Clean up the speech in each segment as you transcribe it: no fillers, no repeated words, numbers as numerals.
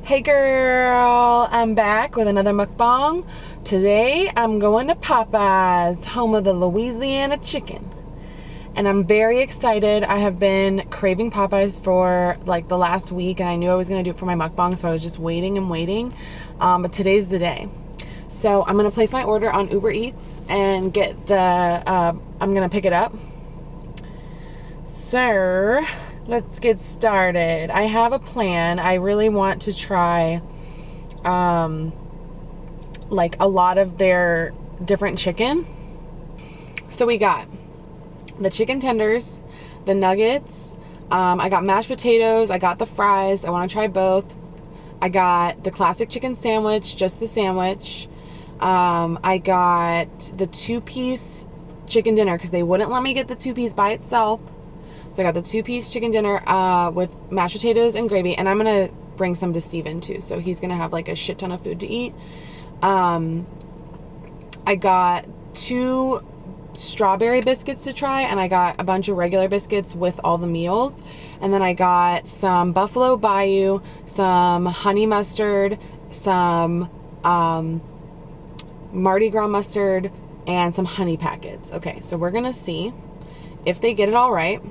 Hey girl, I'm back with another mukbang. Today I'm going to Popeyes, home of the Louisiana chicken. And I'm very excited. I have been craving Popeyes for like the last week, and I knew I was going to do it for my mukbang, so I was just waiting and waiting. But today's the day. So I'm going to place my order on Uber Eats and get I'm going to pick it up. So let's get started. I have a plan. I really want to try like a lot of their different chicken. So we got the chicken tenders, the nuggets, I got mashed potatoes, I got the fries, I want to try both. I got the classic chicken sandwich, just the sandwich. I got the 2-piece chicken dinner because they wouldn't let me get the 2-piece by itself. So I got the 2-piece chicken dinner with mashed potatoes and gravy, and I'm gonna bring some to Steven too, so he's gonna have like a shit ton of food to eat. I got 2 strawberry biscuits to try, and I got a bunch of regular biscuits with all the meals, and then I got some Buffalo Bayou, some honey mustard, some Mardi Gras mustard, and some honey packets. Okay, so we're gonna see if they get it all right.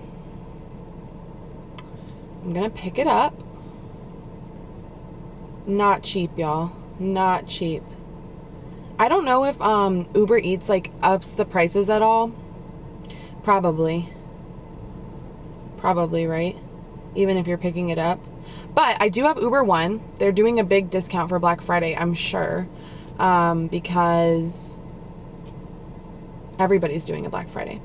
I'm gonna pick it up. Not cheap, y'all. Not cheap. I don't know if Uber Eats like ups the prices at all. Probably, right? Even if you're picking it up. But I do have Uber One. They're doing a big discount for Black Friday, I'm sure. Because everybody's doing a Black Friday.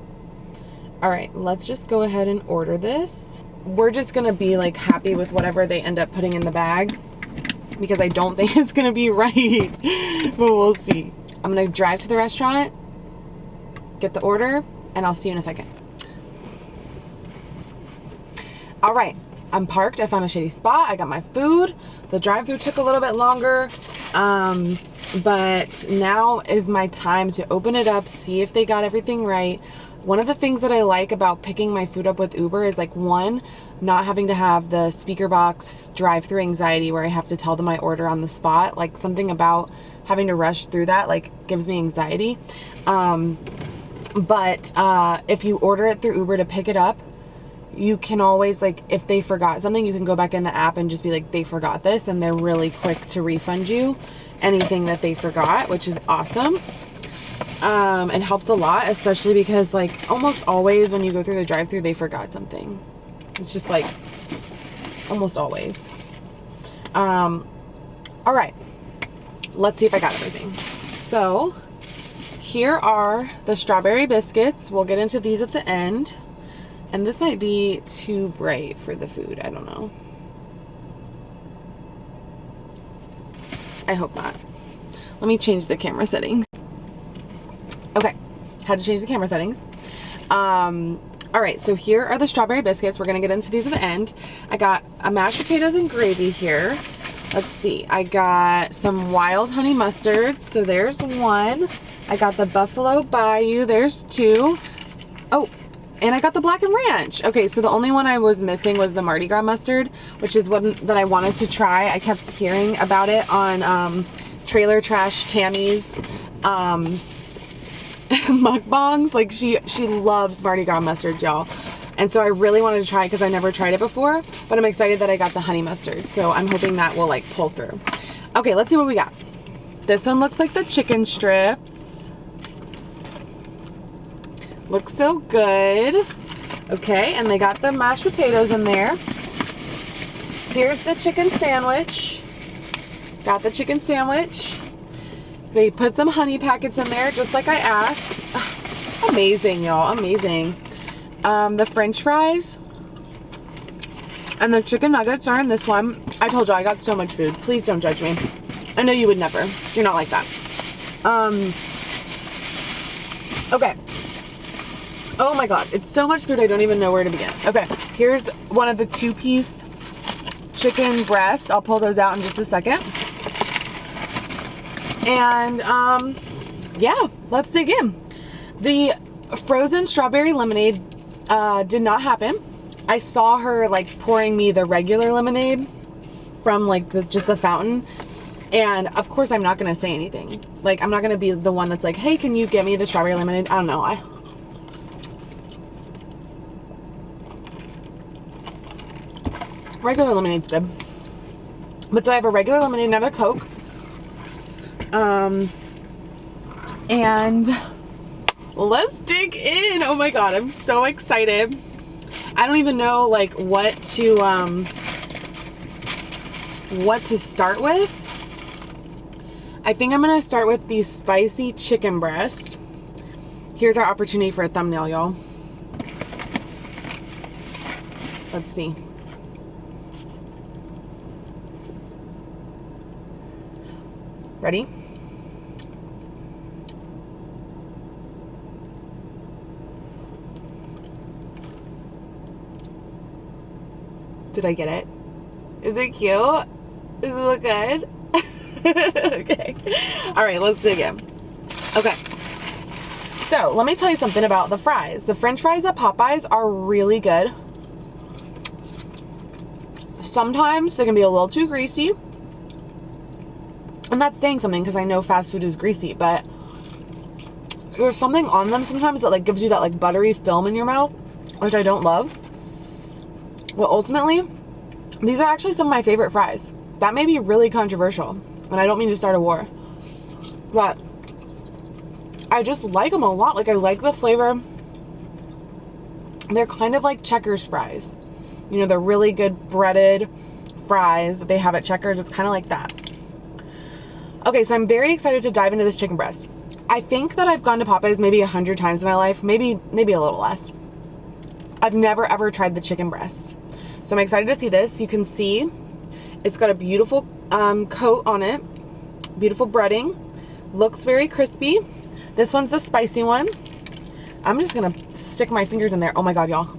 All right, let's just go ahead and order this. We're just gonna be like happy with whatever they end up putting in the bag, because I don't think it's gonna be right, but we'll see. I'm gonna drive to the restaurant, get the order, and I'll see you in a second. All right, I'm parked. I found a shady spot. I got my food. The drive-thru took a little bit longer, but now is my time to open it up, see if they got everything right. One of the things that I like about picking my food up with Uber is like, one, not having to have the speaker box drive-through anxiety where I have to tell them my order on the spot. Like, something about having to rush through that like gives me anxiety. But if you order it through Uber to pick it up, you can always, like, if they forgot something, you can go back in the app and just be like, they forgot this, and they're really quick to refund you anything that they forgot, which is awesome. It helps a lot, especially because like almost always when you go through the drive-thru, they forgot something. It's just like almost always. All right, let's see if I got everything. So here are the strawberry biscuits. We'll get into these at the end. And this might be too bright for the food. I don't know. I hope not. Let me change the camera settings. Okay, had to change the camera settings. All right, so here are the strawberry biscuits. We're gonna get into these at the end. I got a mashed potatoes and gravy here. Let's see, I got some wild honey mustards, so there's 1. I got the Buffalo Bayou, there's 2. Oh, and I got the black and ranch. Okay, so the only one I was missing was the Mardi Gras mustard, which is one that I wanted to try. I kept hearing about it on Trailer Trash Tammy's mukbangs. Like she loves Mardi Gras mustard, y'all, and so I really wanted to try it because I never tried it before, but I'm excited that I got the honey mustard, so I'm hoping that will like pull through. Okay, let's see what we got. This one looks like the chicken strips. Looks so good. Okay, and they got the mashed potatoes in there. Here's the chicken sandwich. Got the chicken sandwich. They put some honey packets in there, just like I asked. Amazing, y'all, amazing. The french fries and the chicken nuggets are in this one. I told you I got so much food. Please don't judge me. I know you would never. You're not like that. Okay. Oh my God, it's so much food I don't even know where to begin. Okay, here's one of the 2-piece chicken breasts. I'll pull those out in just a second. And yeah, let's dig in. The frozen strawberry lemonade did not happen. I saw her like pouring me the regular lemonade, from like just the fountain. And of course I'm not going to say anything. Like, I'm not going to be the one that's like, hey, can you get me the strawberry lemonade? I don't know. Regular lemonade's good. But so I have a regular lemonade and I have a Coke. And let's dig in. Oh my God, I'm so excited. I don't even know like what to start with. I think I'm gonna start with the spicy chicken breast. Here's our opportunity for a thumbnail, y'all. Let's see. Ready? Did I get it? Is it cute? Does it look good? Okay. All right, let's dig in. Okay. So let me tell you something about the fries. The French fries at Popeyes are really good. Sometimes they can be a little too greasy. I'm not saying something because I know fast food is greasy, but there's something on them sometimes that like gives you that like buttery film in your mouth, which I don't love. Well, ultimately, these are actually some of my favorite fries. That may be really controversial, and I don't mean to start a war, but I just like them a lot. Like, I like the flavor. They're kind of like Checkers fries. You know, they're really good breaded fries that they have at Checkers. It's kind of like that. Okay, so I'm very excited to dive into this chicken breast. I think that I've gone to Popeyes maybe 100 times in my life, maybe a little less. I've never ever tried the chicken breast. So I'm excited to see this. You can see it's got a beautiful coat on it, beautiful breading, looks very crispy. This one's the spicy one. I'm just gonna stick my fingers in there. Oh my God, y'all,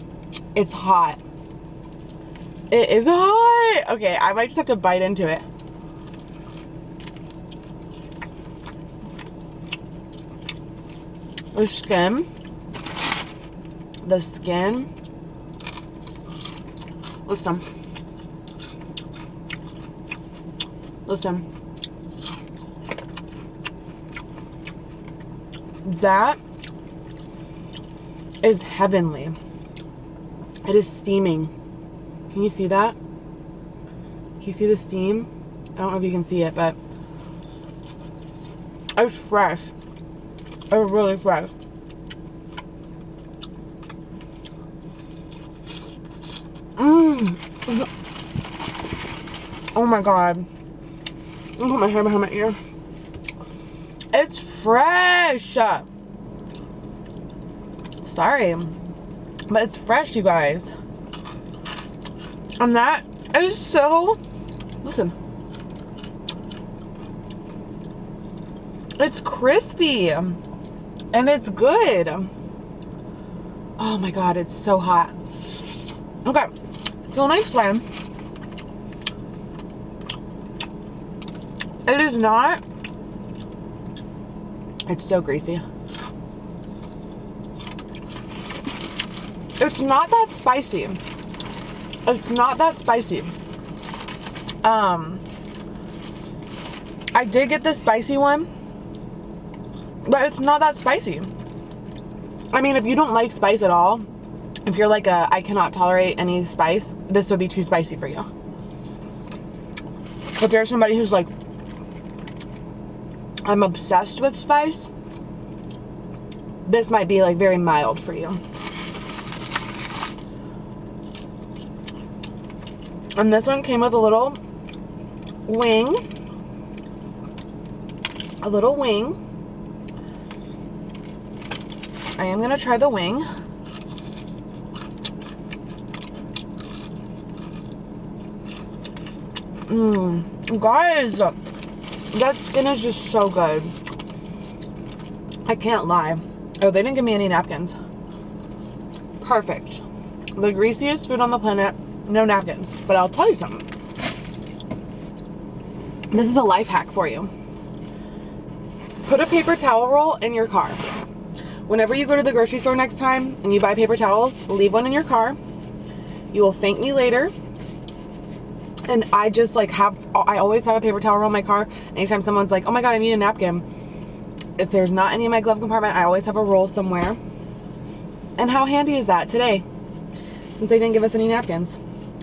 it's hot. It is hot. Okay, I might just have to bite into it. The skin. Listen. That is heavenly. It is steaming. Can you see that? Can you see the steam? I don't know if you can see it, but it's fresh. It's really fresh. Oh my God. I'll put my hair behind my ear. It's fresh. Sorry, but it's fresh, you guys. And that is so, listen. It's crispy and it's good. Oh my God, it's so hot. Okay, so next one. It is not, it's so greasy. It's not that spicy. It's not that spicy. I did get the spicy one, but it's not that spicy. I mean, if you don't like spice at all, if you're like I cannot tolerate any spice, this would be too spicy for you. If you're somebody who's like, I'm obsessed with spice, this might be like very mild for you. And this one came with a little wing. A little wing. I am gonna try the wing. Guys, that skin is just so good. I can't lie. Oh, they didn't give me any napkins. Perfect. The greasiest food on the planet, no napkins. But I'll tell you something. This is a life hack for you. Put a paper towel roll in your car. Whenever you go to the grocery store next time and you buy paper towels, leave one in your car. You will thank me later. And I just like I always have a paper towel around my car. Anytime someone's like, oh my God, I need a napkin. If there's not any in my glove compartment, I always have a roll somewhere. And how handy is that today, since they didn't give us any napkins?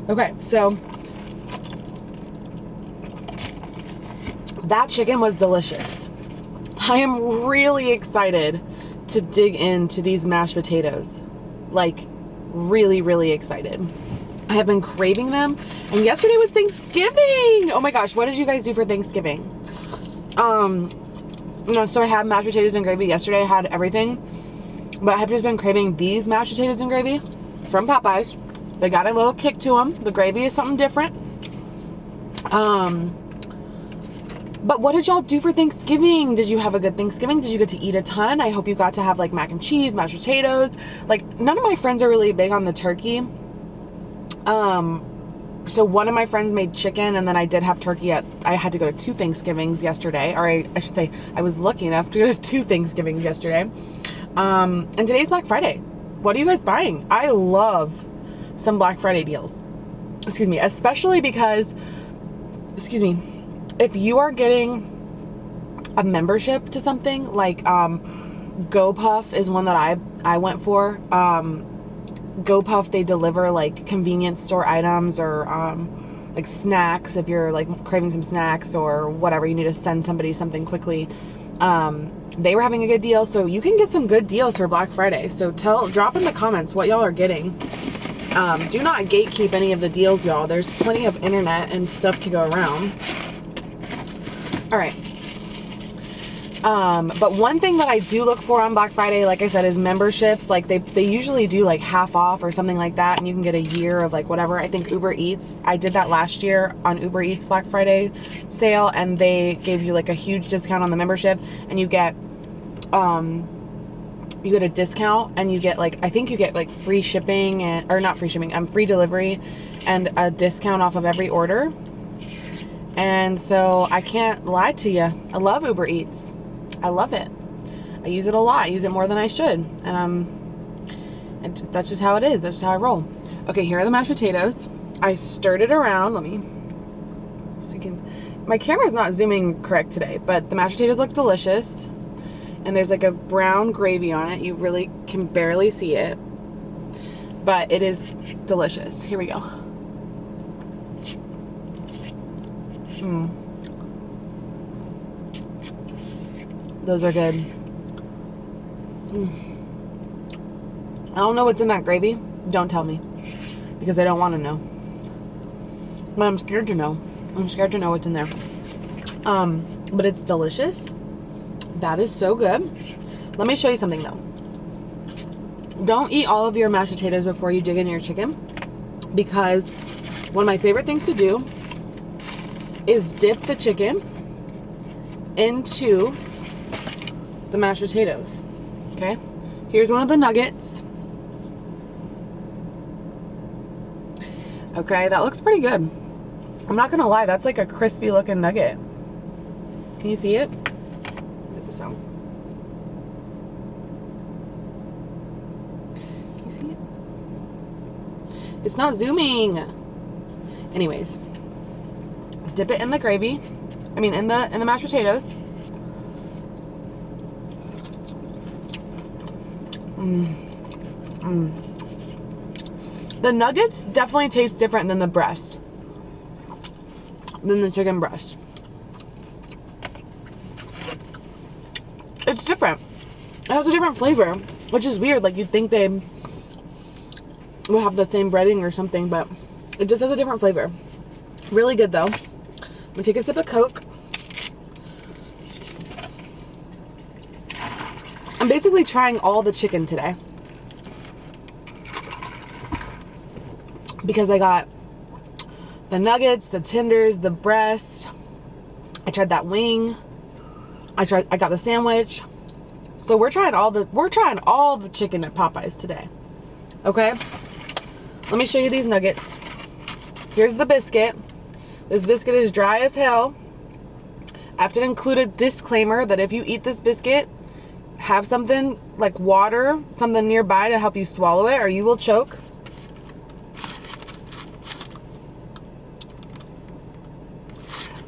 Okay, so that chicken was delicious. I am really excited to dig into these mashed potatoes. Like, really, really excited. I have been craving them, and yesterday was Thanksgiving. Oh my gosh, what did you guys do for Thanksgiving? So I had mashed potatoes and gravy. Yesterday I had everything, but I have just been craving these mashed potatoes and gravy from Popeyes. They got a little kick to them. The gravy is something different. But what did y'all do for Thanksgiving? Did you have a good Thanksgiving? Did you get to eat a ton? I hope you got to have like mac and cheese, mashed potatoes. Like, none of my friends are really big on the turkey. So one of my friends made chicken, and then I did have turkey I had to go to 2 Thanksgivings yesterday, or I should say I was lucky enough to go to 2 Thanksgivings yesterday. And today's Black Friday. What are you guys buying? I love some Black Friday deals. Excuse me, especially because, if you are getting a membership to something like, GoPuff is one that I went for. GoPuff, they deliver like convenience store items or like snacks if you're like craving some snacks or whatever, you need to send somebody something quickly. They were having a good deal, so you can get some good deals for Black Friday. So drop in the comments what y'all are getting. Do not gatekeep any of the deals, y'all. There's plenty of internet and stuff to go around. All right. But one thing that I do look for on Black Friday, like I said, is memberships. Like they usually do like half off or something like that, and you can get a year of like whatever. I think Uber Eats, I did that last year on Uber Eats Black Friday sale, and they gave you like a huge discount on the membership, and you get a discount, and you get like, I think you get like free shipping or not free shipping, free delivery and a discount off of every order. And so I can't lie to you. I love Uber Eats. I love it. I use it a lot. I use it more than I should. And that's just how it is. That's just how I roll. Okay, here are the mashed potatoes. I stirred it around. Let me, so you can, my camera's not zooming correct today, but the mashed potatoes look delicious. And there's like a brown gravy on it. You really can barely see it, but it is delicious. Here we go. Those are good. I don't know what's in that gravy. Don't tell me, because I don't want to know. But I'm scared to know. I'm scared to know what's in there. But it's delicious. That is so good. Let me show you something though. Don't eat all of your mashed potatoes before you dig into your chicken, because one of my favorite things to do is dip the chicken into the mashed potatoes. Okay, here's one of the nuggets. Okay, that looks pretty good. I'm not gonna lie, that's like a crispy looking nugget. Can you see it? Get this out. Can you see it? It's not zooming. Anyways, dip it in the gravy. I mean, in the mashed potatoes. The nuggets definitely taste different than the breast, than the chicken breast. It's different. It has a different flavor, which is weird. Like, you'd think they would have the same breading or something, but it just has a different flavor. Really good though. I'm gonna take a sip of Coke. I'm basically trying all the chicken today, because I got the nuggets, the tenders, the breast. I tried that wing. I got the sandwich. So we're trying all the chicken at Popeyes today. Okay? Let me show you these nuggets. Here's the biscuit. This biscuit is dry as hell. I have to include a disclaimer that if you eat this biscuit, have something like water, something nearby to help you swallow it, or you will choke.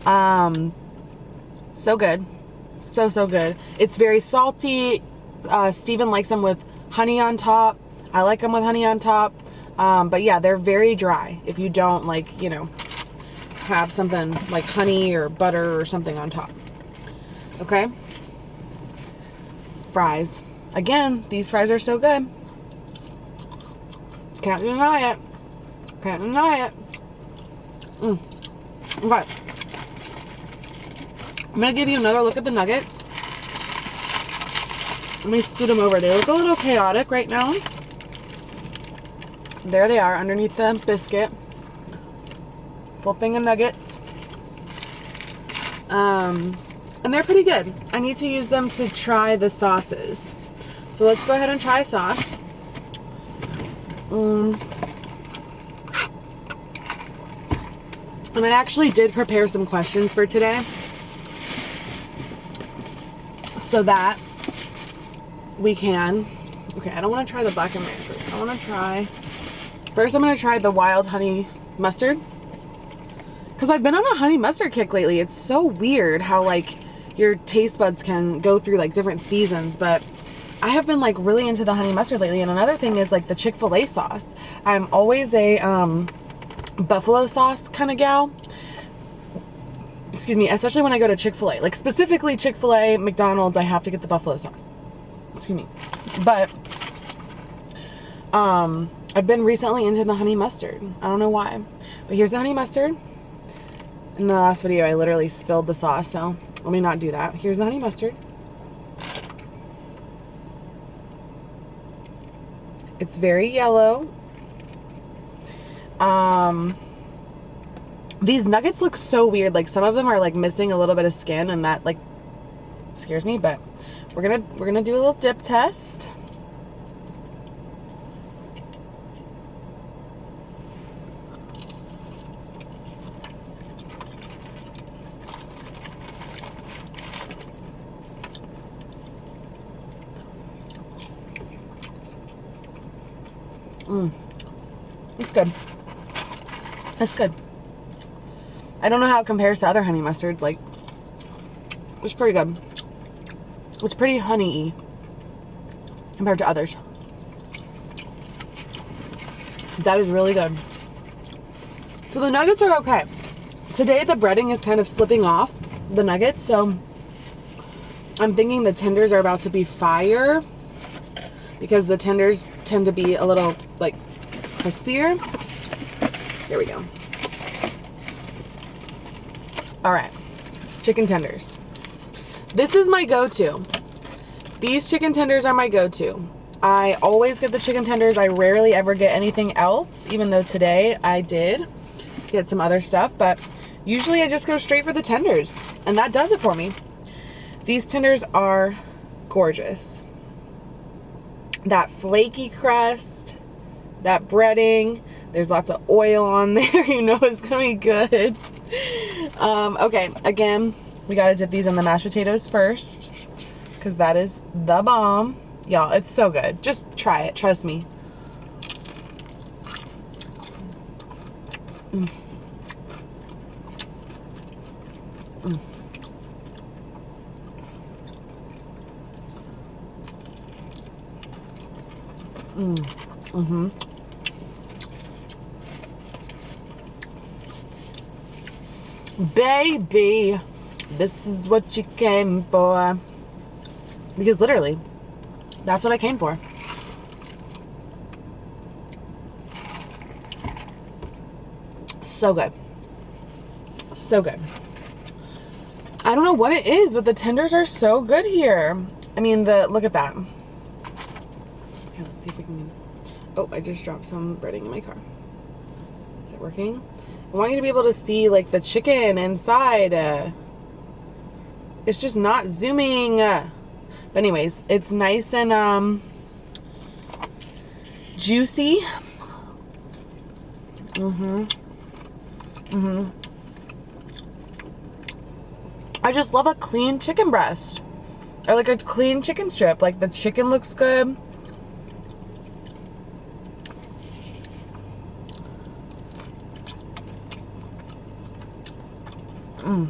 So good. So good. It's very salty. Steven likes them with honey on top. I like them with honey on top. But yeah, they're very dry. If you don't like, you know, have something like honey or butter or something on top. Okay? Fries. Again, these fries are so good. Can't deny it. Can't deny it. Okay. I'm going to give you another look at the nuggets. Let me scoot them over. They look a little chaotic right now. There they are underneath the biscuit. Full thing of nuggets. And they're pretty good. I need to use them to try the sauces. So let's go ahead and try sauce. And I actually did prepare some questions for today, so that we can, okay, I don't want to try the black and ranch first. I'm going to try the wild honey mustard, because I've been on a honey mustard kick lately. It's so weird how like your taste buds can go through like different seasons, but I have been like really into the honey mustard lately. And another thing is like the Chick-fil-A sauce. I'm always a buffalo sauce kind of gal. Excuse me, especially when I go to Chick-fil-A. Like specifically Chick-fil-A, McDonald's, I have to get the buffalo sauce. Excuse me. But I've been recently into the honey mustard. I don't know why. But here's the honey mustard. In the last video I literally spilled the sauce, so let me not do that. Here's the honey mustard. It's very yellow. These nuggets look so weird. Like some of them are like missing a little bit of skin, and that like scares me, but we're gonna do a little dip test. It's good. It's good. I don't know how it compares to other honey mustards. Like, it's pretty good. It's pretty honey-y compared to others. That is really good. So the nuggets are okay. Today the breading is kind of slipping off the nuggets, so I'm thinking the tenders are about to be fire, because the tenders tend to be a little like crispier. There we go. All right, chicken tenders. This is my go-to. These chicken tenders are my go-to. I always get the chicken tenders. I rarely ever get anything else, even though today I did get some other stuff, but usually I just go straight for the tenders, and that does it for me. These tenders are gorgeous. That flaky crust, that breading, there's lots of oil on there. You know it's gonna be good. Okay, again, we gotta dip these in the mashed potatoes first, because that is the bomb. Y'all, it's so good. Just try it, trust me. Mm. Mm. Mm. Mm-hmm. Baby, this is what you came for. Because literally, that's what I came for. So good. So good. I don't know what it is, but the tenders are so good here. I mean, look at that. Here, let's see if we can... Oh, I just dropped some breading in my car. Is it working? I want you to be able to see, like, the chicken inside. It's just not zooming. But anyways, it's nice and, juicy. Mm-hmm. Mm-hmm. I just love a clean chicken breast. Or, like, a clean chicken strip. Like, the chicken looks good. Mm.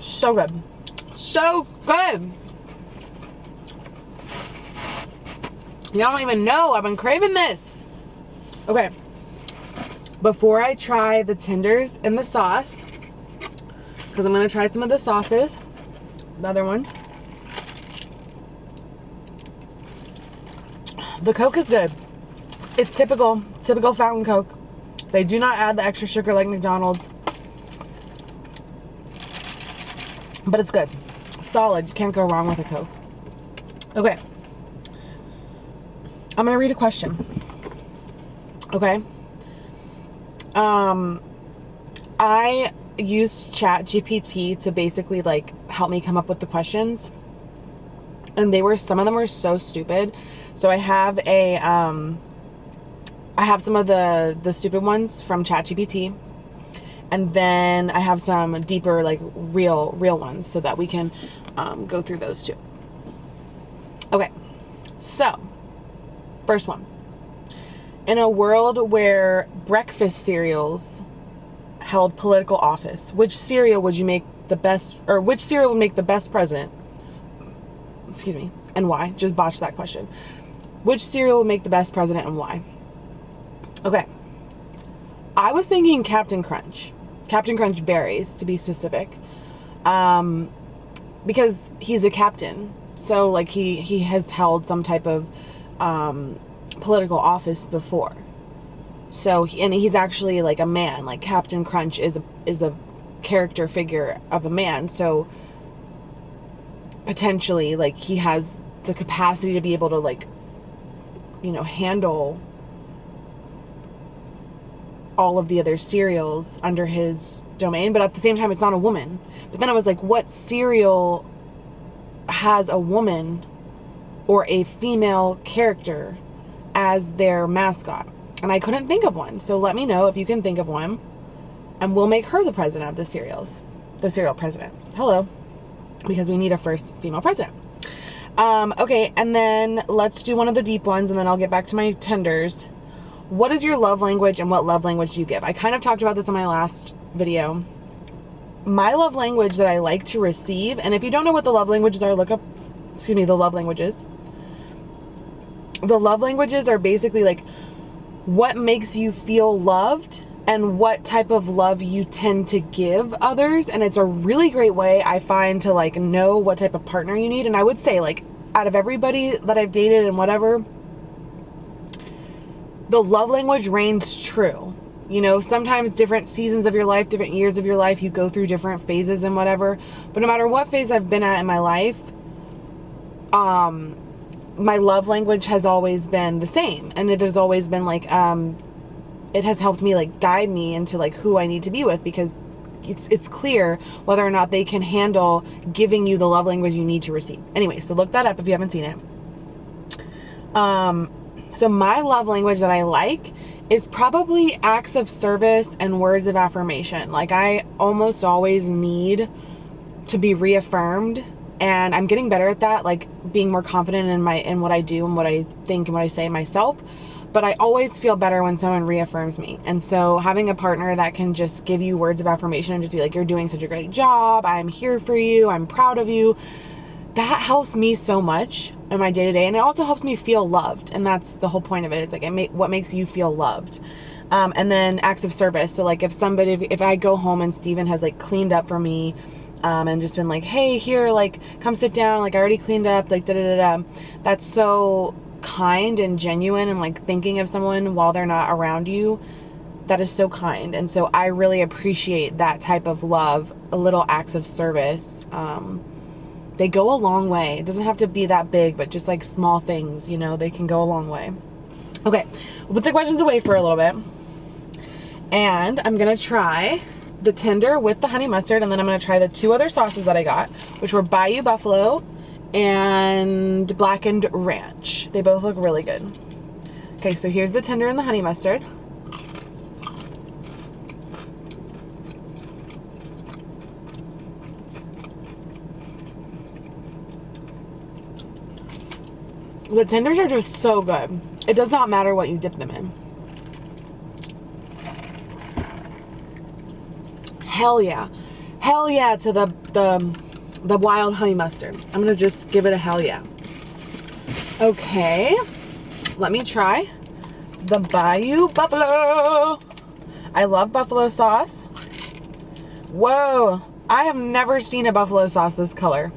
So good. So good. Y'all don't even know. I've been craving this. Okay. Before I try the tenders and the sauce, because I'm going to try some of the sauces, the other ones. The Coke is good. It's typical fountain Coke. They do not add the extra sugar like McDonald's. But it's good. Solid. You can't go wrong with a Coke. Okay. I'm going to read a question. Okay. I used ChatGPT to basically like help me come up with the questions. And some of them were so stupid. So I have some of the stupid ones from ChatGPT. And then I have some deeper, like real ones so that we can go through those too. Okay. So, first one. In a world where breakfast cereals held political office, which cereal would make the best president? Excuse me. And why? Just botched that question. Which cereal would make the best president and why? Okay. I was thinking Captain Crunch. Captain Crunch berries, to be specific. Because he's a captain. So, like, he has held some type of political office before. So, and he's actually, like, a man. Like, Captain Crunch is a character figure of a man. So, potentially, like, he has the capacity to be able to, like, you know, handle all of the other cereals under his domain, but at the same time it's not a woman. But then I was like, what cereal has a woman or a female character as their mascot? And I couldn't think of one. So let me know if you can think of one, and we'll make her the president of the cereals. The cereal president. Hello. Because we need a first female president. Okay, and then let's do one of the deep ones, and then I'll get back to my tenders. What is your love language, and what love language do you give? I kind of talked about this in my last video. My love language that I like to receive, and if you don't know what the love languages are, look up, the love languages. The love languages are basically like what makes you feel loved and what type of love you tend to give others. And it's a really great way, I find, to like know what type of partner you need. And I would say, like, out of everybody that I've dated and whatever, the love language reigns true. You know, sometimes different seasons of your life, different years of your life, you go through different phases and whatever. But no matter what phase I've been at in my life, my love language has always been the same. And it has always been like, it has helped me like guide me into like who I need to be with, because it's clear whether or not they can handle giving you the love language you need to receive. Anyway, so look that up if you haven't seen it. So my love language that I like is probably acts of service and words of affirmation. Like, I almost always need to be reaffirmed, and I'm getting better at that, like being more confident in what I do and what I think and what I say myself. But I always feel better when someone reaffirms me. And so having a partner that can just give you words of affirmation and just be like, you're doing such a great job, I'm here for you, I'm proud of you, that helps me so much in my day-to-day. And it also helps me feel loved. And that's the whole point of it. It's like, what makes you feel loved? And then acts of service. So like if I go home and Steven has like cleaned up for me, and just been like, hey, here, like, come sit down. Like, I already cleaned up, like, da-da-da-da. That's so kind and genuine, and like thinking of someone while they're not around you. That is so kind. And so I really appreciate that type of love, little acts of service. They go a long way. It doesn't have to be that big, but just like small things, you know, they can go a long way. Okay, we'll put the questions away for a little bit. And I'm going to try the tender with the honey mustard, and then I'm going to try the two other sauces that I got, which were Bayou Buffalo and Blackened Ranch. They both look really good. Okay, so here's the tender and the honey mustard. The tenders are just so good. It does not matter what you dip them in. Hell yeah. Hell yeah to the wild honey mustard. I'm gonna just give it a hell yeah. Okay, let me try the Bayou Buffalo. I love buffalo sauce. Whoa, I have never seen a buffalo sauce this color.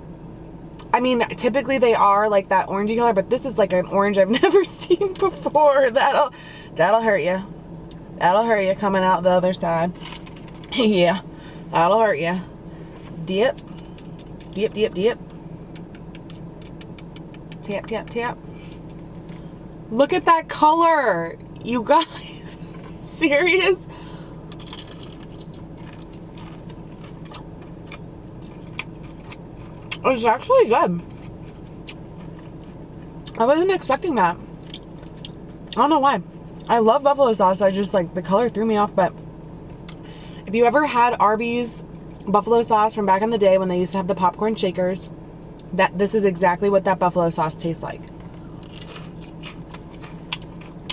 I mean, typically they are like that orangey color, but this is like an orange I've never seen before. That'll hurt you. That'll hurt you coming out the other side. Yeah, that'll hurt you. Dip. Dip, dip, dip. Tap, tap, tap. Look at that color. You guys, serious? It's actually good. I wasn't expecting that. I don't know why. I love buffalo sauce. I just like the color threw me off. But if you ever had Arby's buffalo sauce from back in the day when they used to have the popcorn shakers, this is exactly what that buffalo sauce tastes like.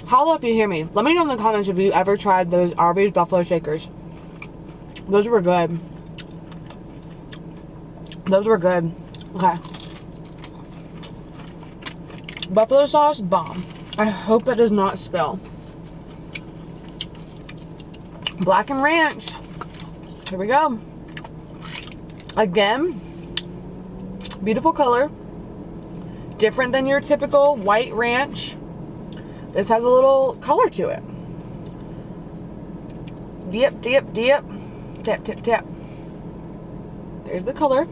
Holla if you hear me. Let me know in the comments if you ever tried those Arby's buffalo shakers. Those were good. Those were good. Okay. Buffalo sauce, bomb. I hope it does not spill. Black and ranch. Here we go. Again, beautiful color. Different than your typical white ranch. This has a little color to it. Dip, dip, dip. Tap, tap, tap. There's the color.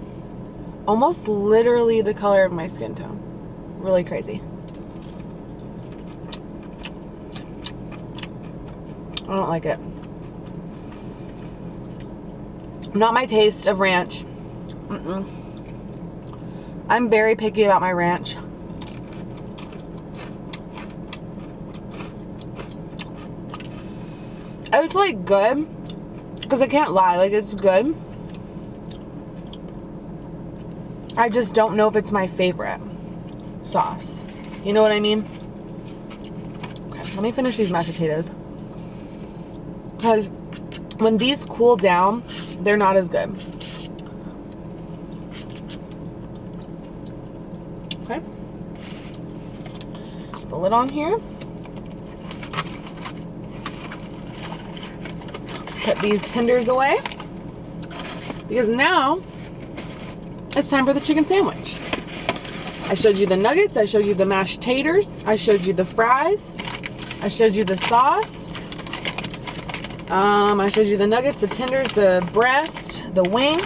Almost literally the color of my skin tone. Really crazy. I don't like it. Not my taste of ranch. I'm very picky about my ranch. It's like good, because I can't lie, like it's good. I just don't know if it's my favorite sauce. You know what I mean? Okay, let me finish these mashed potatoes. Because when these cool down, they're not as good. Okay. Put the lid on here. Put these tenders away. Because now it's time for the chicken sandwich. I showed you the nuggets. I showed you the mashed taters. I showed you the fries. I showed you the sauce. I showed you the nuggets, the tenders, the breast, the wing.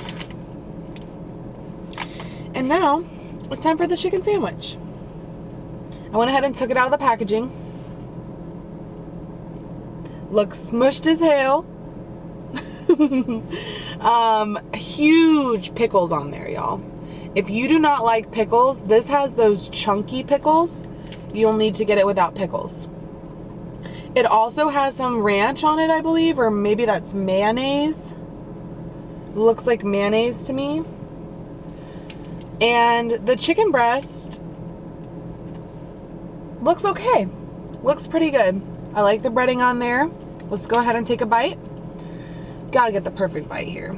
And now it's time for the chicken sandwich. I went ahead and took it out of the packaging. Looks smushed as hell. Huge pickles on there, y'all. If you do not like pickles, this has those chunky pickles. You'll need to get it without pickles. It also has some ranch on it, I believe, or maybe that's mayonnaise. Looks like mayonnaise to me. And the chicken breast looks okay. Looks pretty good. I like the breading on there. Let's go ahead and take a bite. Gotta get the perfect bite here.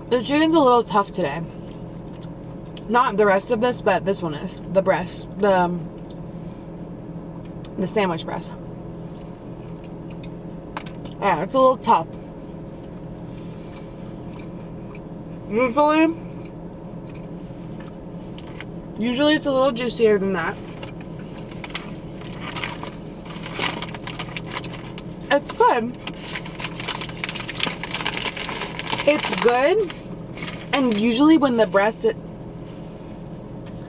The chicken's a little tough today. Not the rest of this, but this one is. The breast. The sandwich breast. Yeah, it's a little tough. Usually it's a little juicier than that. It's good. It's good. And usually when the breast,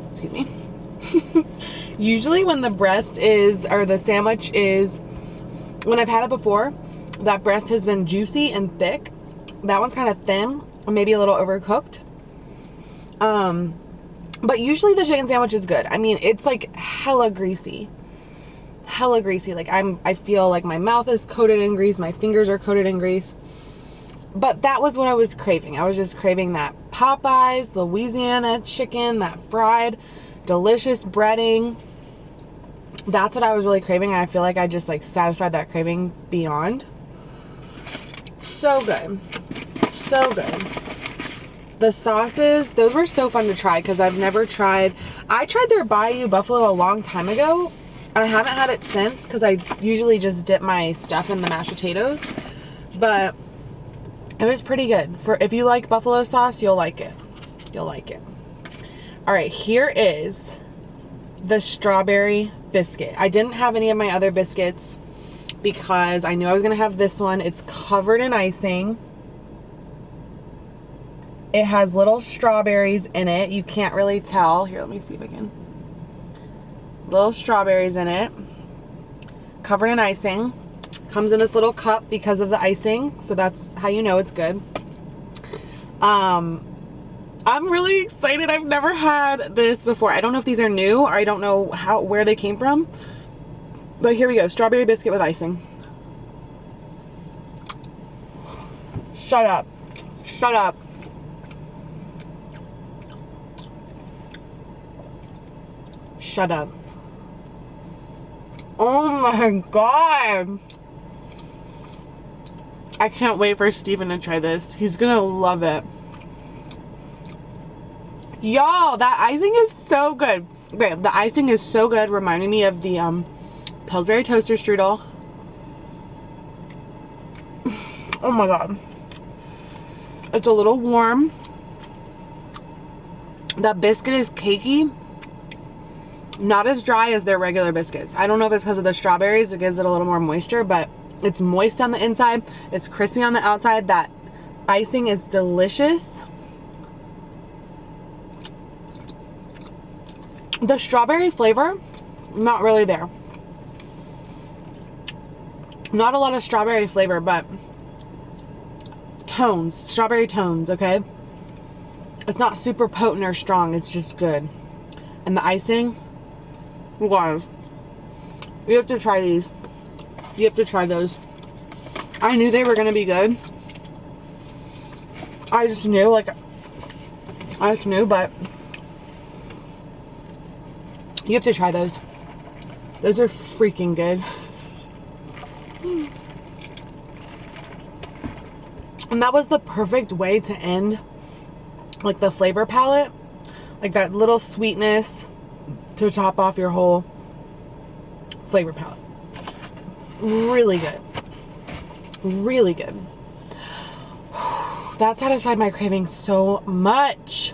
excuse me. Usually when the breast is, or the sandwich is, when I've had it before, that breast has been juicy and thick. That one's kind of thin, or maybe a little overcooked. But usually the chicken sandwich is good. I mean, it's like hella greasy. hella greasy. Like I feel like my mouth is coated in grease, my fingers are coated in grease. But that was what I was craving. I was just craving that Popeyes, Louisiana chicken, that fried, delicious breading. That's what I was really craving, and I feel like I just like satisfied that craving beyond. So good. So good. The sauces, those were so fun to try because I've never tried. I tried their Bayou Buffalo a long time ago. I haven't had it since because I usually just dip my stuff in the mashed potatoes. But it was pretty good. For if you like buffalo sauce, you'll like it. You'll like it. All right, here is the strawberry biscuit. I didn't have any of my other biscuits because I knew I was gonna have this one. It's covered in icing. It has little strawberries in it. You can't really tell. Here, let me see if I can. Little strawberries in it. Covered in icing. Comes in this little cup because of the icing. So that's how you know it's good. I'm really excited. I've never had this before. I don't know if these are new or I don't know where they came from. But here we go. Strawberry biscuit with icing. Shut up. Shut up. Shut up. Oh my god. I can't wait for Steven to try this. He's gonna love it. Y'all, that icing is so good. Okay, the icing is so good, reminding me of the Pillsbury toaster strudel. Oh my god. It's a little warm. That biscuit is cakey. Not as dry as their regular biscuits. I don't know if it's because of the strawberries. It gives it a little more moisture, but it's moist on the inside. It's crispy on the outside. That icing is delicious. The strawberry flavor, not really there. Not a lot of strawberry flavor, but tones, strawberry tones, okay? It's not super potent or strong. It's just good. And the icing, guys, you have to try these. You have to try those. I knew they were going to be good. I just knew, but you have to try those. Those are freaking good. And that was the perfect way to end, like, the flavor palette. Like, that little sweetness to top off your whole flavor palette. Really good. Really good. That satisfied my craving so much.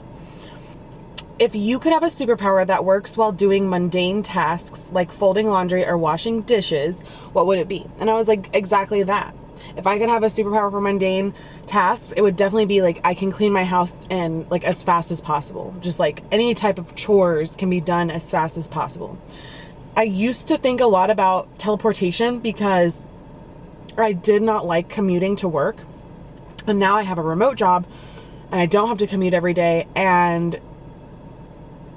If you could have a superpower that works while doing mundane tasks like folding laundry or washing dishes, what would it be? And I was like, exactly that. If I could have a superpower for mundane tasks, it would definitely be like I can clean my house and like as fast as possible. Just like any type of chores can be done as fast as possible. I used to think a lot about teleportation because I did not like commuting to work. And now I have a remote job and I don't have to commute every day, and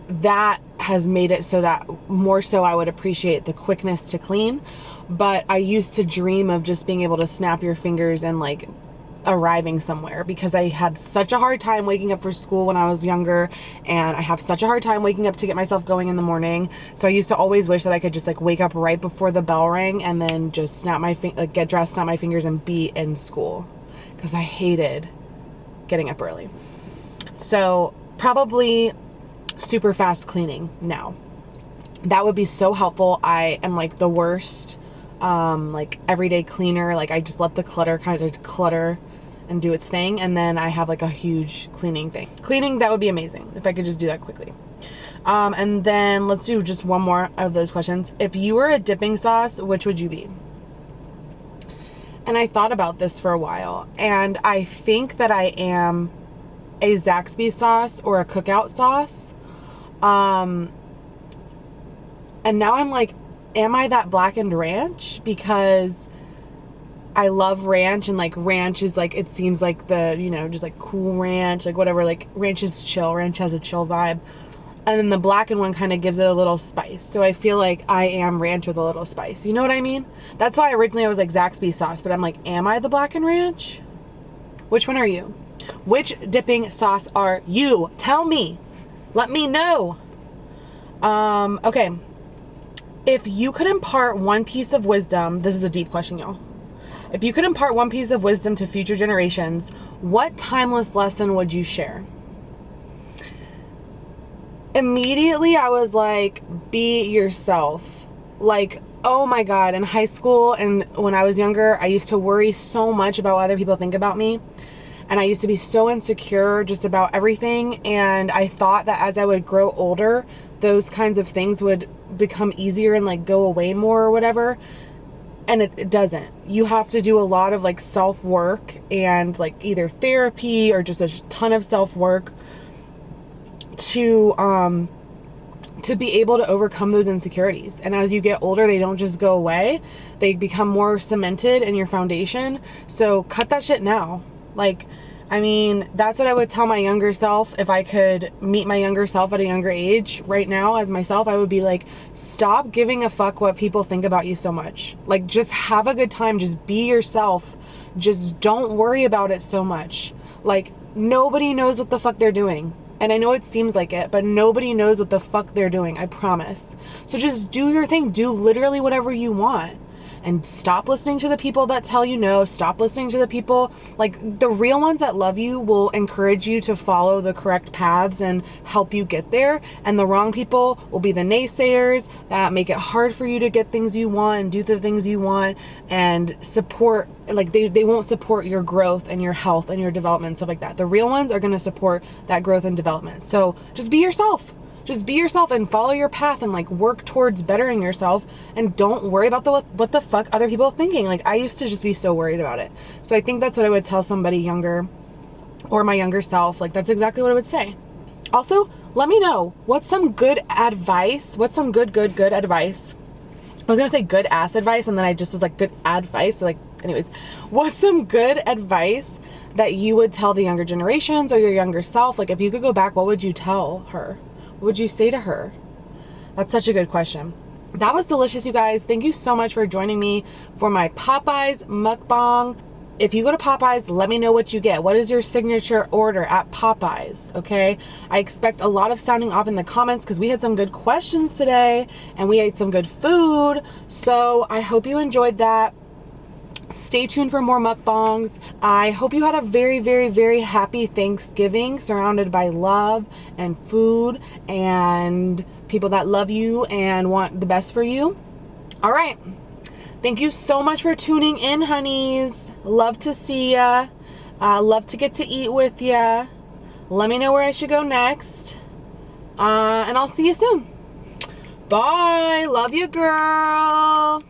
that has made it so that more so I would appreciate the quickness to clean. But I used to dream of just being able to snap your fingers and like arriving somewhere, because I had such a hard time waking up for school when I was younger, and I have such a hard time waking up to get myself going in the morning. So I used to always wish that I could just like wake up right before the bell rang and then just snap my get dressed, snap my fingers, and be in school, because I hated getting up early. So probably super fast cleaning now. That would be so helpful. I am like the worst like everyday cleaner. Like I just let the clutter kind of clutter and do its thing, and then I have like a huge cleaning thing. Cleaning, that would be amazing if I could just do that quickly. And then let's do just one more of those questions. If you were a dipping sauce, which would you be? And I thought about this for a while, and I think that I am a Zaxby sauce or a cookout sauce. And now I'm like, am I that blackened ranch? Because I love ranch, and like ranch is like, it seems like the, you know, just like cool ranch, like whatever, like ranch is chill. Ranch has a chill vibe. And then the blackened one kind of gives it a little spice. So I feel like I am ranch with a little spice. You know what I mean? That's why originally I was like Zaxby's sauce, but I'm like, am I the blackened ranch? Which one are you? Which dipping sauce are you? Tell me. Let me know. Okay. If you could impart one piece of wisdom, this is a deep question, y'all. If you could impart one piece of wisdom to future generations, what timeless lesson would you share? Immediately I was like, be yourself. Like, oh my God, in high school and when I was younger, I used to worry so much about what other people think about me. And I used to be so insecure just about everything. And I thought that as I would grow older, those kinds of things would become easier and like go away more or whatever. And it doesn't. You have to do a lot of like self-work and like either therapy or just a ton of self-work to be able to overcome those insecurities. And as you get older, they don't just go away. They become more cemented in your foundation. So cut that shit now. Like, I mean, that's what I would tell my younger self. If I could meet my younger self at a younger age right now as myself, I would be like, stop giving a fuck what people think about you so much. Like, just have a good time. Just be yourself. Just don't worry about it so much. Like, nobody knows what the fuck they're doing. And I know it seems like it, but nobody knows what the fuck they're doing. I promise. So just do your thing. Do literally whatever you want. And stop listening to the people that tell you no. Stop listening to the people, like the real ones that love you will encourage you to follow the correct paths and help you get there. And the wrong people will be the naysayers that make it hard for you to get things you want and do the things you want and support, like they won't support your growth and your health and your development and stuff like that. The real ones are going to support that growth and development. So just be yourself. Just be yourself and follow your path and like work towards bettering yourself and don't worry about what the fuck other people are thinking. Like I used to just be so worried about it. So I think that's what I would tell somebody younger or my younger self. Like that's exactly what I would say. Also, let me know what's some good advice. What's some good advice? I was going to say good ass advice and then I just was like good advice. So like anyways, what's some good advice that you would tell the younger generations or your younger self? Like if you could go back, what would you tell her? What would you say to her? That's such a good question. That was delicious, you guys. Thank you so much for joining me for my Popeyes mukbang. If you go to Popeyes, let me know what you get. What is your signature order at Popeyes? Okay. I expect a lot of sounding off in the comments because we had some good questions today and we ate some good food. So I hope you enjoyed that. Stay tuned for more mukbangs. I hope you had a very, very, very happy Thanksgiving surrounded by love and food and people that love you and want the best for you. All right. Thank you so much for tuning in, honeys. Love to see ya. Love to get to eat with ya. Let me know where I should go next. And I'll see you soon. Bye. Love you, girl.